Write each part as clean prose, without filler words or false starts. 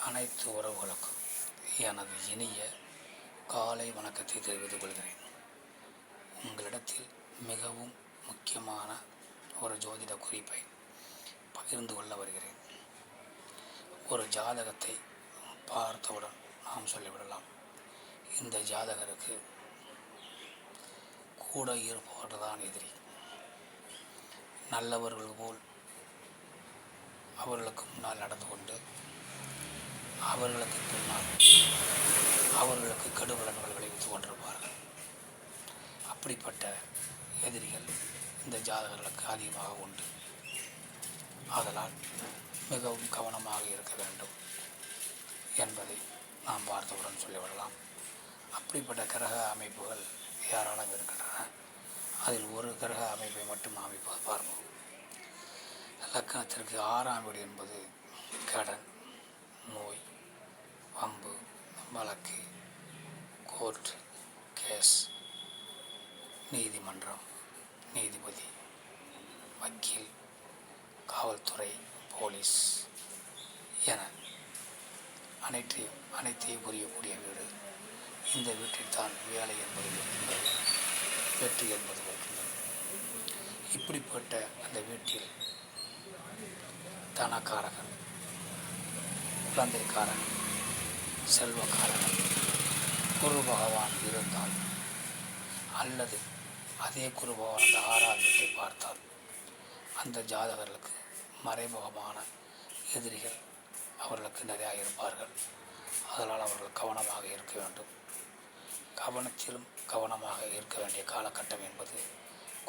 அனைத்து உறவுகளுக்கும் எனது இனிய காலை வணக்கத்தை தெரிவித்துக் கொள்கிறேன். உங்களிடத்தில் மிகவும் முக்கியமான ஒரு ஜோதிட குறிப்பை பகிர்ந்து கொள்ள வருகிறேன். ஒரு ஜாதகத்தை பார்த்தவுடன் நாம் சொல்லிவிடலாம், இந்த ஜாதகருக்கு கூட இருப்பவர்தான் எதிரி. நல்லவர்கள் போல் அவர்களுக்கு முன்னால் நடந்து கொண்டு அவர்களுக்கு பின்னால் அவர்களுக்கு கெடுபலன்கள் விளைவித்துக் கொண்டிருப்பார்கள். அப்படிப்பட்ட எதிரிகள் இந்த ஜாதகர்களுக்கு அதிகமாக உண்டு. ஆதலால் மிகவும் கவனமாக இருக்க வேண்டும் என்பதை நாம் பார்த்தவுடன் சொல்லிவிடலாம். அப்படிப்பட்ட கிரக அமைப்புகள் ஏராளம் இருக்கின்றன. அதில் ஒரு கிரக அமைப்பை மட்டும் அமைப்பது பார்ப்போம். லக்னத்திற்கு 6ஆம் வீடு என்பது கடன், நோய், வம்பு, வழக்கு, கோர்ட் கேஸ், நீதிமன்றம், நீதிபதி, வக்கீல், காவல்துறை, போலீஸ் என அனைத்தையும் புரியக்கூடிய வீடு. இந்த வீட்டில் தான் வேலை என்பது இருக்கின்றது, வெற்றி என்பது இருக்கின்றது. இப்படிப்பட்ட அந்த வீட்டில் தனக்காரகன், குழந்தைக்காரகன், செல்வக்காரகன் குரு பகவான் இருந்தால் அல்லது அதே குரு பகவான் அந்த 6ஆம் வீட்டை பார்த்தால் அந்த ஜாதகர்களுக்கு மறைமுகமான எதிரிகள் அவர்களுக்கு நிறையா இருப்பார்கள். அதனால் அவர்கள் கவனமாக இருக்க வேண்டும். கவனத்திலும் கவனமாக இருக்க வேண்டிய காலகட்டம் என்பது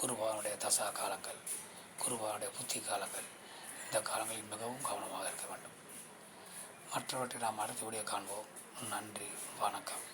குருபகவானுடைய தசா காலங்கள், குருபகவானுடைய புத்தி காலங்கள். இந்த காலங்களில் மிகவும் கவனமாக இருக்க வேண்டும். மற்றவற்றை நாம் அடுத்த வீடியோ காண்போம். நன்றி, வணக்கம்.